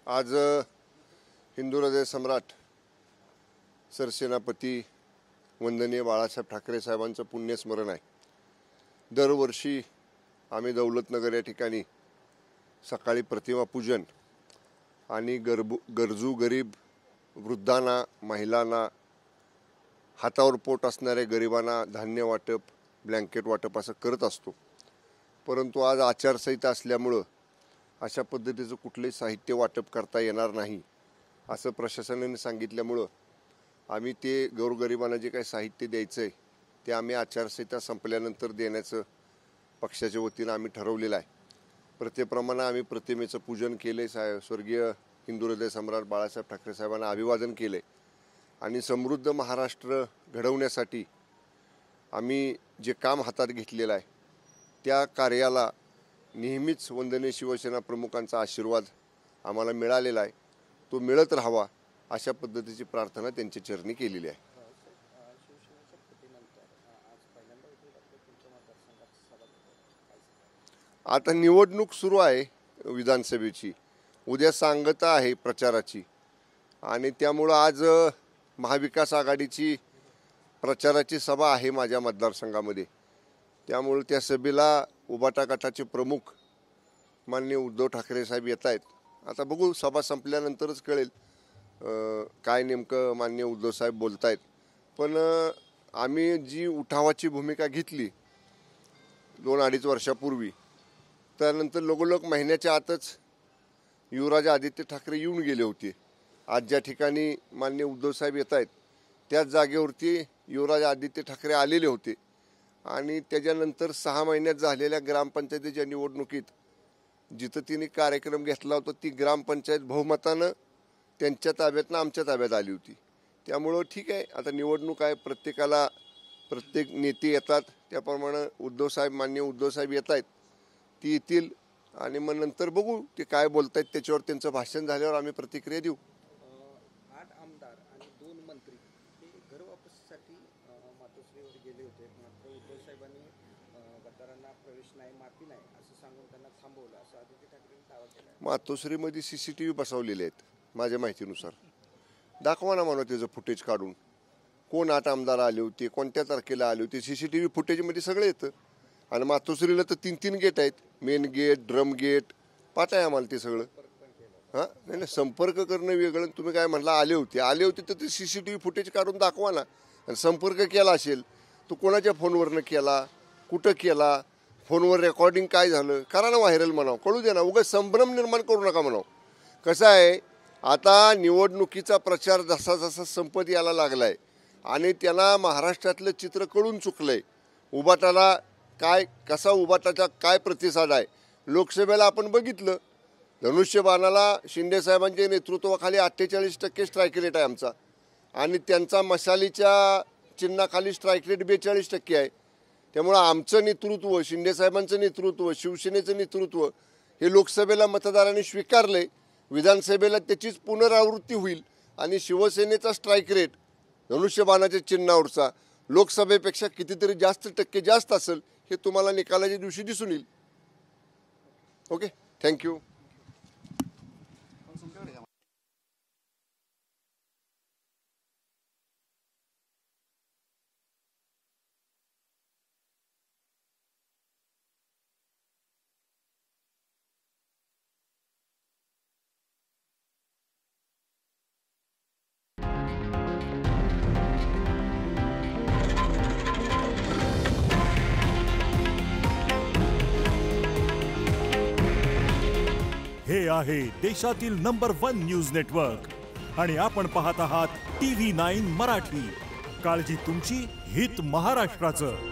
आज हिंदू हृदय सम्राट सरसेनापती वंदनीय बाळासाहेब ठाकरे साहेबांचं पुण्यस्मरण आहे। दरवर्षी आम्ही दौलतनगर या ठिकाणी सकाळी प्रतिमा पूजन आणि गरजू गरीब वृद्धांना, महिलांना, हातावर पोट असणाऱ्या गरिबांना धान्य वाटप, ब्लँकेट वाटप असं करत असतो। परंतु आज आचारसंहिता असल्यामुळं अशा पद्धतीचं कुठलेही साहित्य वाटप करता येणार नाही असं प्रशासनाने सांगितल्यामुळं आम्ही ते गोरगरिबांना जे काही साहित्य द्यायचं आहे ते आम्ही आचारसंहिता संपल्यानंतर देण्याचं पक्षाच्या वतीनं आम्ही ठरवलेलं आहे। प्रत्येप्रमाणे आम्ही प्रतिमेचं पूजन केले, स्वर्गीय हिंदू हृदय सम्राट बाळासाहेब ठाकरे साहेबांना अभिवादन केले आणि समृद्ध महाराष्ट्र घडवण्यासाठी आम्ही जे काम हातात घेतलेलं आहे त्या कार्याला नेहमीच वंदनीय शिवसेना प्रमुखांचा आशीर्वाद आम्हाला मिळालेला आहे, तो मिळत राहावा अशा पद्धतीची प्रार्थना त्यांच्या चरणी केलेली आहे। आता निवडणूक सुरू आहे विधानसभेची, उद्या सांगता आहे प्रचाराची आणि त्यामुळं आज महाविकास आघाडीची प्रचाराची सभा आहे माझ्या मतदारसंघामध्ये। त्यामुळे त्या सभेला उबाटा गटाचे प्रमुख माननीय उद्धव ठाकरे साहेब येत आहेत। आता बघू, सभा संपल्यानंतरच कळेल काय नेमकं माननीय उद्धव साहेब बोलत आहेत। पण आम्ही जी उठावाची भूमिका घेतली 2-2.5 वर्षापूर्वी, त्यानंतर लगोलग महिन्याच्या आतच युवराज आदित्य ठाकरे येऊन गेले होते। आज ज्या ठिकाणी माननीय उद्धव साहेब येत आहेत त्याच जागेवरती युवराज आदित्य ठाकरे आलेले होते आणि त्याच्यानंतर 6 महिन्यात झालेल्या ग्रामपंचायतीच्या निवडणुकीत जिथं तिने कार्यक्रम घेतला होता ती ग्रामपंचायत बहुमतानं त्यांच्या ताब्यातनं आमच्या ताब्यात आली होती। त्यामुळं ठीक आहे, आता निवडणूक आहे, प्रत्येक नेते येतात, त्याप्रमाणे माननीय उद्धव साहेब येत आहेत, ती येतील आणि मग नंतर बघू ते काय बोलत आहेत, त्याच्यावर त्यांचं भाषण झाल्यावर आम्ही प्रतिक्रिया देऊ। 8 आमदार आणि 2 मंत्री हे घर वापसीसाठी मातोश्रीवर गेले होते, मात्र उद्धव साहेबांनी गद्दारांना प्रवेश नाही, माफी नाही असं सांगून त्यांना थांबवलं, असं आदित्य ठाकरेंनी दावा केला। मातोश्रीमध्ये CCTV बसवलेले आहेत माझ्या माहितीनुसार, दाखवा ना म्हणून त्याचं फुटेज काढून, कोण 8 आमदार आले होते, कोणत्या तारखेला आले होते, CCTV फुटेजमध्ये सगळं येतं। आणि मातोश्रीला तर 3 गेट आहेत, मेन गेट, ड्रम गेट, पाठ आहे आम्हाला ते सगळं। हां, नाही संपर्क करणं वेगळं, तुम्ही काय म्हणला आले होते तर ते CCTV फुटेज काढून दाखवा ना। आणि संपर्क केला असेल तो कोणाच्या फोनवरनं केला, कुठं केला, फोनवर रेकॉर्डिंग काय झालं, करा ना व्हायरल म्हणावं, कळू दे ना, उगाच संभ्रम निर्माण करू नका म्हणावं। कसं आहे, आता निवडणुकीचा प्रचार जसा जसा संपत यायला लागला आहे आणि त्यांना महाराष्ट्रातलं चित्र कळून चुकलं आहे, उबाटाला उबाटाचा काय प्रतिसाद आहे। लोकसभेला आपण बघितलं, धनुष्यबाणाला शिंदे साहेबांच्या नेतृत्वाखाली 48% स्ट्राईक रेट आहे आमचा आणि त्यांचा मशालीच्या चिन्हाखाली स्ट्राईक रेट 42% आहे। त्यामुळं आमचं नेतृत्व, शिंदे साहेबांचं नेतृत्व, शिवसेनेचं नेतृत्व हे लोकसभेला मतदारांनी स्वीकारलंय, विधानसभेला त्याचीच पुनरावृत्ती होईल आणि शिवसेनेचा स्ट्राईक रेट धनुष्यबाणाच्या चिन्हावरचा लोकसभेपेक्षा कितीतरी टक्के जास्त असेल, हे तुम्हाला निकालाच्या दिवशी दिसून येईल। Okay, thank you. हे आहे देशातील नंबर 1 न्यूज नेटवर्क आणि आपण पाहत आहात TV9 मराठी। काळजी तुमची, हित महाराष्ट्राचं।